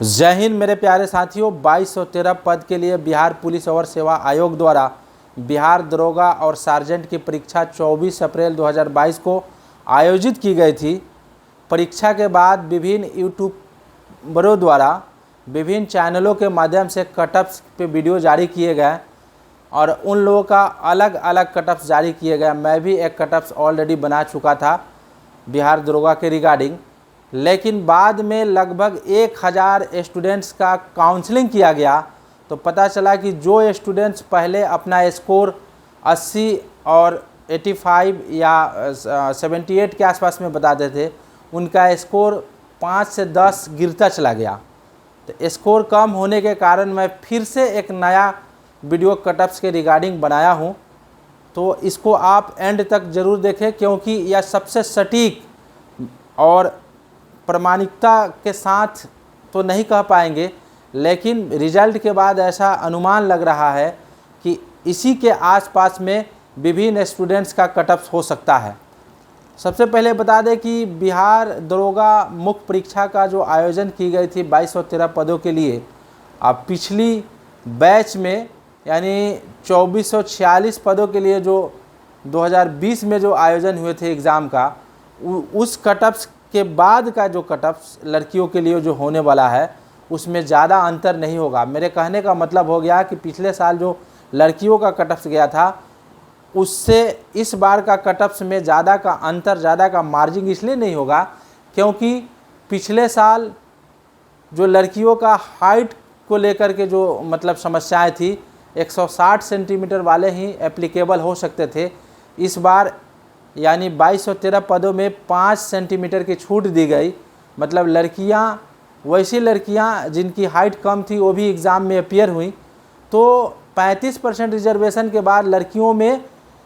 जय हिंद मेरे प्यारे साथियों। 2213 पद के लिए बिहार पुलिस और सेवा आयोग द्वारा बिहार दरोगा और सार्जेंट की परीक्षा 24 अप्रैल 2022 को आयोजित की गई थी। परीक्षा के बाद विभिन्न यूट्यूबरों द्वारा विभिन्न चैनलों के माध्यम से कटअप्स पे वीडियो जारी किए गए और उन लोगों का अलग अलग कटअप्स जारी किए गए। मैं भी एक कटअप्स ऑलरेडी बना चुका था बिहार दरोगा के रिगार्डिंग, लेकिन बाद में लगभग 1000 स्टूडेंट्स का काउंसलिंग किया गया तो पता चला कि जो स्टूडेंट्स पहले अपना स्कोर 80 और 85 या 78 के आसपास में बताते थे, उनका स्कोर 5 से 10 गिरता चला गया। तो स्कोर कम होने के कारण मैं फिर से एक नया वीडियो कटअप्स के रिगार्डिंग बनाया हूँ, तो इसको आप एंड तक ज़रूर देखें क्योंकि यह सबसे सटीक और प्रामाणिकता के साथ तो नहीं कह पाएंगे, लेकिन रिजल्ट के बाद ऐसा अनुमान लग रहा है कि इसी के आसपास में विभिन्न स्टूडेंट्स का कटअप्स हो सकता है। सबसे पहले बता दें कि बिहार दरोगा मुख्य परीक्षा का जो आयोजन की गई थी 2213 पदों के लिए, अब पिछली बैच में यानी 2446 पदों के लिए जो 2020 में जो आयोजन हुए थे एग्ज़ाम का, उस कटअप्स के बाद का जो कटअप्स लड़कियों के लिए जो होने वाला है उसमें ज़्यादा अंतर नहीं होगा। मेरे कहने का मतलब हो गया कि पिछले साल जो लड़कियों का कटअप्स गया था उससे इस बार का कटअप्स में ज़्यादा का अंतर, ज़्यादा का मार्जिन इसलिए नहीं होगा क्योंकि पिछले साल जो लड़कियों का हाइट को लेकर के जो मतलब समस्याएं थी, 160 सेंटीमीटर वाले ही एप्लीकेबल हो सकते थे। इस बार यानी 2213 पदों में 5 सेंटीमीटर की छूट दी गई, मतलब लड़कियां, वैसी लड़कियां जिनकी हाइट कम थी वो भी एग्ज़ाम में अपीयर हुई। तो 35% रिजर्वेशन के बाद लड़कियों में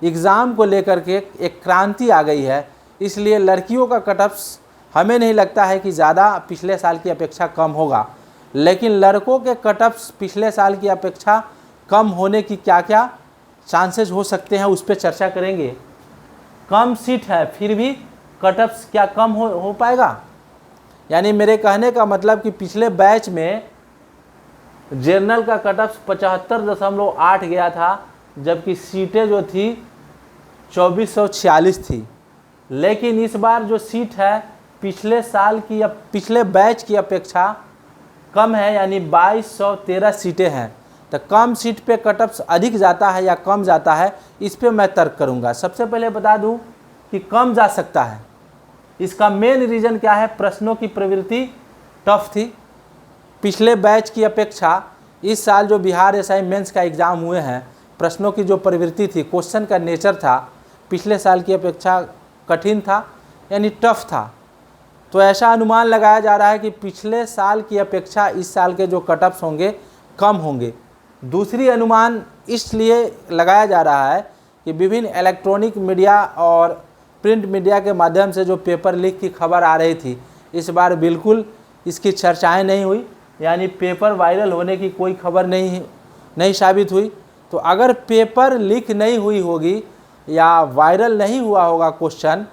एग्ज़ाम को लेकर के एक क्रांति आ गई है, इसलिए लड़कियों का कटअप्स हमें नहीं लगता है कि ज़्यादा पिछले साल की अपेक्षा कम होगा। लेकिन लड़कों के कटअप्स पिछले साल की अपेक्षा कम होने की क्या क्या चांसेस हो सकते हैं उस पर चर्चा करेंगे। कम सीट है फिर भी कटअप्स क्या कम हो पाएगा? यानी मेरे कहने का मतलब कि पिछले बैच में जनरल का कटअप्स 75.8 गया था, जबकि सीटें जो थी 2446 थी। लेकिन इस बार जो सीट है पिछले साल की या पिछले बैच की अपेक्षा कम है, यानी 2213 सीटें हैं। तो कम सीट पे कटअप्स अधिक जाता है या कम जाता है, इस पे मैं तर्क करूंगा। सबसे पहले बता दूं कि कम जा सकता है। इसका मेन रीज़न क्या है? प्रश्नों की प्रवृत्ति टफ थी। पिछले बैच की अपेक्षा इस साल जो बिहार एसआई मेंस का एग्ज़ाम हुए हैं, प्रश्नों की जो प्रवृत्ति थी, क्वेश्चन का नेचर था, पिछले साल की अपेक्षा कठिन था, यानी टफ था। तो ऐसा अनुमान लगाया जा रहा है कि पिछले साल की अपेक्षा इस साल के जो कटअप्स होंगे कम होंगे। दूसरी अनुमान इसलिए लगाया जा रहा है कि विभिन्न इलेक्ट्रॉनिक मीडिया और प्रिंट मीडिया के माध्यम से जो पेपर लीक की खबर आ रही थी, इस बार बिल्कुल इसकी चर्चाएं नहीं हुई, यानी पेपर वायरल होने की कोई खबर नहीं साबित हुई। तो अगर पेपर लीक नहीं हुई होगी या वायरल नहीं हुआ होगा क्वेश्चन,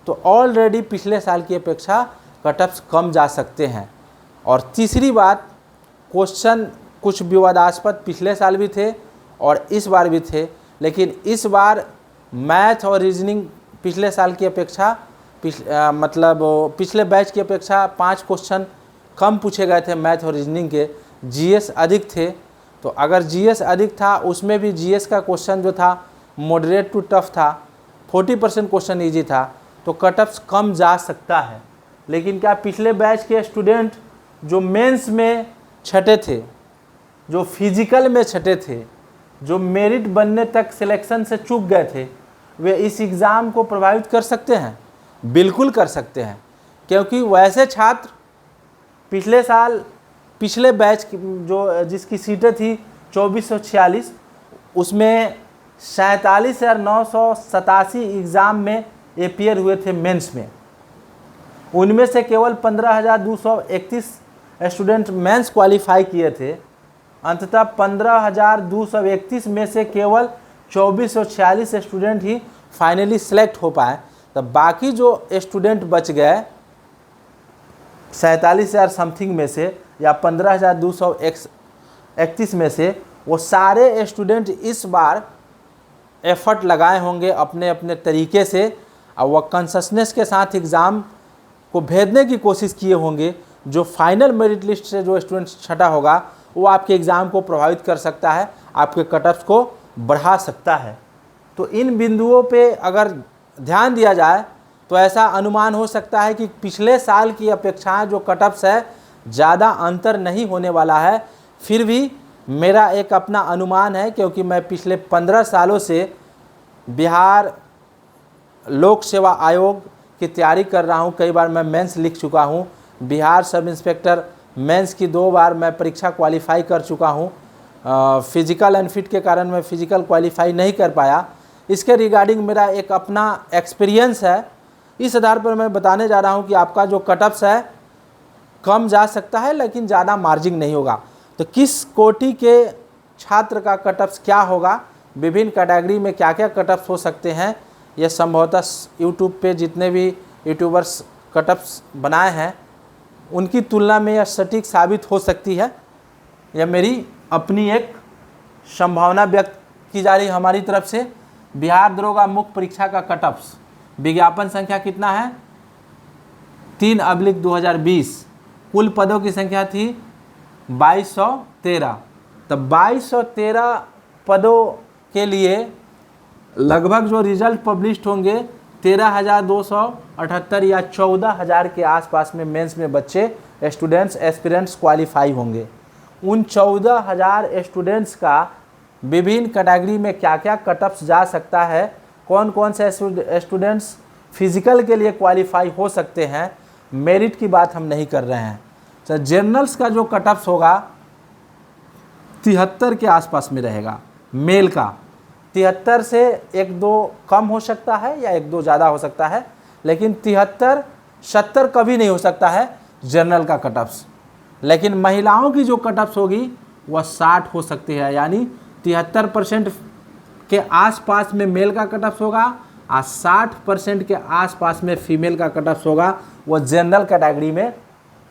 तो ऑलरेडी पिछले साल की अपेक्षा कटअप्स कम जा सकते हैं। और तीसरी बात, क्वेश्चन कुछ विवादास्पद पिछले साल भी थे और इस बार भी थे, लेकिन इस बार मैथ और रीजनिंग पिछले साल की अपेक्षा पिछले बैच की अपेक्षा 5 क्वेश्चन कम पूछे गए थे मैथ और रीजनिंग के। जीएस अधिक थे, तो अगर जीएस अधिक था उसमें भी जीएस का क्वेश्चन जो था मॉडरेट टू टफ था, 40% क्वेश्चन ईजी था, तो कटअप्स कम जा सकता है। लेकिन क्या पिछले बैच के स्टूडेंट जो मेंस में छठे थे, जो फिजिकल में छठे थे, जो मेरिट बनने तक सिलेक्शन से चूक गए थे, वे इस एग्ज़ाम को प्रभावित कर सकते हैं? बिल्कुल कर सकते हैं, क्योंकि वैसे छात्र पिछले साल पिछले बैच जो जिसकी सीटें थी 2446, उसमें 47,987 एग्ज़ाम में अपीयर हुए थे मेंस में। उनमें से केवल 15,231 स्टूडेंट मेंस क्वालिफाई किए थे। अंततः 15,231 में से केवल 2446 स्टूडेंट ही फाइनली सेलेक्ट हो पाए। तो बाकी जो स्टूडेंट बच गए 47,000 समथिंग में से या 15,231 में से वो सारे स्टूडेंट इस बार एफर्ट लगाए होंगे अपने अपने तरीके से, और वह कंसिस्टेंस के साथ एग्ज़ाम को भेजने की कोशिश किए होंगे। जो फाइनल मेरिट लिस्ट से जो स्टूडेंट छटा होगा वो आपके एग्ज़ाम को प्रभावित कर सकता है, आपके कटऑफ्स को बढ़ा सकता है। तो इन बिंदुओं पे अगर ध्यान दिया जाए तो ऐसा अनुमान हो सकता है कि पिछले साल की अपेक्षाएं जो कटऑफ्स है ज़्यादा अंतर नहीं होने वाला है। फिर भी मेरा एक अपना अनुमान है, क्योंकि मैं पिछले 15 सालों से बिहार लोक सेवा आयोग की तैयारी कर रहा हूँ। कई बार मैं मेंस लिख चुका हूँ। बिहार सब इंस्पेक्टर मेंस की 2 बार मैं परीक्षा क्वालिफाई कर चुका हूँ। फिजिकल अनफिट के कारण मैं फिजिकल क्वालिफाई नहीं कर पाया। इसके रिगार्डिंग मेरा एक अपना एक्सपीरियंस है। इस आधार पर मैं बताने जा रहा हूँ कि आपका जो कटऑफ्स है कम जा सकता है, लेकिन ज़्यादा मार्जिन नहीं होगा। तो किस कोटि के छात्र का कटऑफ्स क्या होगा, विभिन्न कैटेगरी में क्या क्या कटऑफ्स हो सकते हैं, यह संभवतः यूट्यूब पे जितने भी यूट्यूबर्स कटऑफ्स बनाए हैं उनकी तुलना में यह सटीक साबित हो सकती है। यह मेरी अपनी एक संभावना व्यक्त की जा रही है हमारी तरफ से। बिहार दरोगा मुख्य परीक्षा का कटऑफ्स विज्ञापन संख्या कितना है 3/2020। कुल पदों की संख्या थी 2213। तो 2213 पदों के लिए लगभग जो रिजल्ट पब्लिश्ड होंगे 13,278 या 14,000 के आसपास में मेंस में बच्चे स्टूडेंट्स एस्पिरेंट्स क्वालिफाई होंगे। उन 14,000 स्टूडेंट्स का विभिन्न कैटेगरी में क्या क्या कटऑफ्स जा सकता है, कौन कौन से स्टूडेंट्स फिजिकल के लिए क्वालिफाई हो सकते हैं, मेरिट की बात हम नहीं कर रहे हैं। तो जर्नल्स का जो कटऑफ्स होगा 73 के आसपास में रहेगा। मेल का 73 से 1-2 कम हो सकता है या 1-2 ज़्यादा हो सकता है, लेकिन 73-70 कभी नहीं हो सकता है जर्नल का कटऑफ्स। लेकिन महिलाओं की जो कटऑफ्स होगी वह 60 हो सकती है, यानी 73% के आसपास में मेल का कटऑफ्स होगा और 60% के आसपास में फीमेल का कटऑफ्स होगा, वह जनरल कैटेगरी में।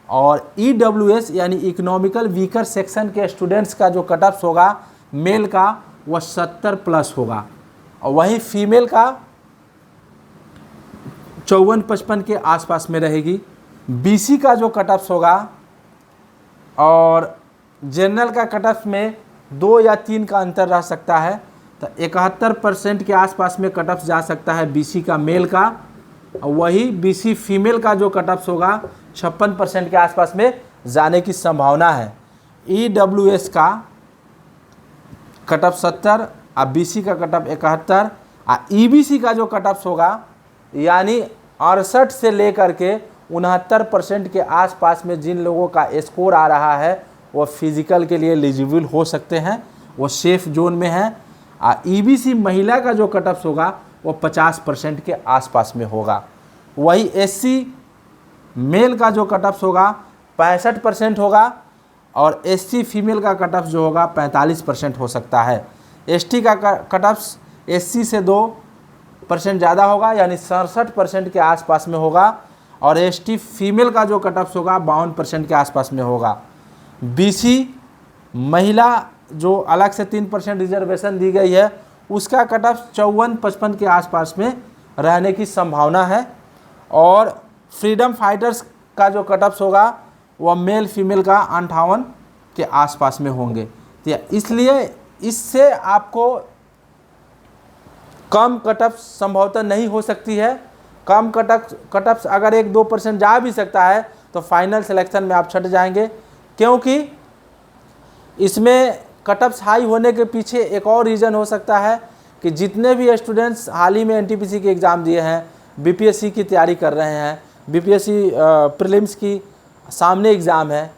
और EWS यानी इकोनॉमिकल वीकर सेक्शन के स्टूडेंट्स का जो कटऑफ्स होगा मेल का वह 70+ होगा, और वहीं फीमेल का 54-55 के आसपास में रहेगी। BC का जो कटऑफ्स होगा और जनरल का कटऑफ्स में 2 या 3 का अंतर रह सकता है। तो 71% के आसपास में कटऑफ्स जा सकता है BC का मेल का, और वही BC फीमेल का जो कटऑफ्स होगा 56% के आसपास में जाने की संभावना है। EWS का कटऑफ 70 और BC का कटऑफ 71 और EBC का जो कटऑफ्स होगा यानी 68 से लेकर के 69% के आसपास में जिन लोगों का स्कोर आ रहा है वो फिजिकल के लिए एलिजिबल हो सकते हैं, वो सेफ जोन में हैं। और EBC महिला का जो कटऑफ्स होगा वो 50% के आसपास में होगा। वही SC मेल का जो कटऑफ्स होगा 65% होगा, और SC फीमेल का कटऑफ जो होगा 45% हो सकता है। ST का कटऑफ्स SC से 2% ज़्यादा होगा, यानी 67% के आसपास में होगा, और ST फीमेल का जो कटऑफ्स होगा 52% के आसपास में होगा। BC महिला जो अलग से 3% रिजर्वेशन दी गई है उसका कटऑफ 54-55 के आसपास में रहने की संभावना है, और फ्रीडम फाइटर्स का जो कटऑफ्स होगा वह मेल फीमेल का 58 के आसपास में होंगे। तो इसलिए इससे आपको कम कटऑफ संभवतः नहीं हो सकती है। कम कटऑफ्स अगर 1-2% जा भी सकता है तो फाइनल सिलेक्शन में आप छट जाएंगे, क्योंकि इसमें कटऑफ्स हाई होने के पीछे एक और रीज़न हो सकता है कि जितने भी स्टूडेंट्स हाल ही में NTPC के एग्ज़ाम दिए हैं, BPSC की तैयारी कर रहे हैं, BPSC प्रीलिम्स की सामने एग्ज़ाम है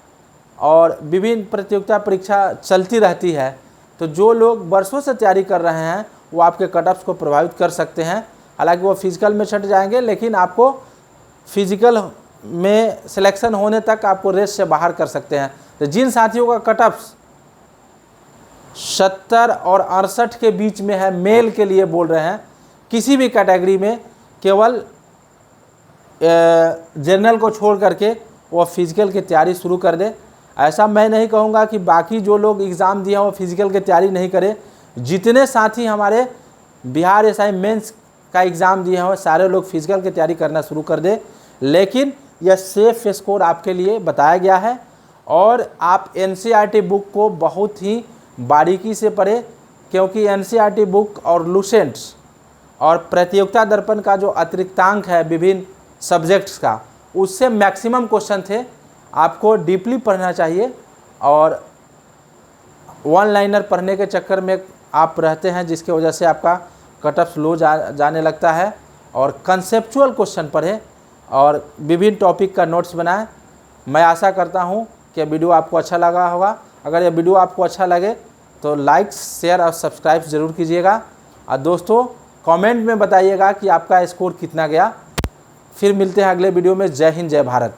और विभिन्न प्रतियोगिता परीक्षा चलती रहती है, तो जो लोग वर्षों से तैयारी कर रहे हैं वो आपके कटऑफ्स को प्रभावित कर सकते हैं। हालांकि वो फिजिकल में छट जाएंगे, लेकिन आपको फिजिकल में सिलेक्शन होने तक आपको रेस से बाहर कर सकते हैं। तो जिन साथियों का कटऑफ्स 70 और 68 के बीच में है, मेल के लिए बोल रहे हैं, किसी भी कैटेगरी में केवल जनरल को छोड़ करके वो फिज़िकल की तैयारी शुरू कर दे। ऐसा मैं नहीं कहूँगा कि बाकी जो लोग एग्ज़ाम दिए हैं वो फिज़िकल की तैयारी नहीं करें। जितने साथी हमारे बिहार एसआई मेंस का एग्ज़ाम दिए हैं वो सारे लोग फिज़िकल की तैयारी करना शुरू कर दे। लेकिन यह सेफ स्कोर आपके लिए बताया गया है और आप एनसीईआरटी बुक को बहुत ही बारीकी से पढ़ें, क्योंकि एनसीईआरटी बुक और लुसेंट्स और प्रतियोगिता दर्पण का जो अतिरिक्तांक है विभिन्न सब्जेक्ट्स का, उससे मैक्सिमम क्वेश्चन थे। आपको डीपली पढ़ना चाहिए और वन लाइनर पढ़ने के चक्कर में आप रहते हैं, जिसकी वजह से आपका कट ऑफ लो जाने लगता है। और कंसेप्चुअल क्वेश्चन पढ़ें और विभिन्न टॉपिक का नोट्स बनाएं। मैं आशा करता हूं कि वीडियो आपको अच्छा लगा होगा। अगर यह वीडियो आपको अच्छा लगे तो लाइक, शेयर और सब्सक्राइब ज़रूर कीजिएगा। और दोस्तों कमेंट में बताइएगा कि आपका स्कोर कितना गया। फिर मिलते हैं अगले वीडियो में। जय हिंद, जय भारत।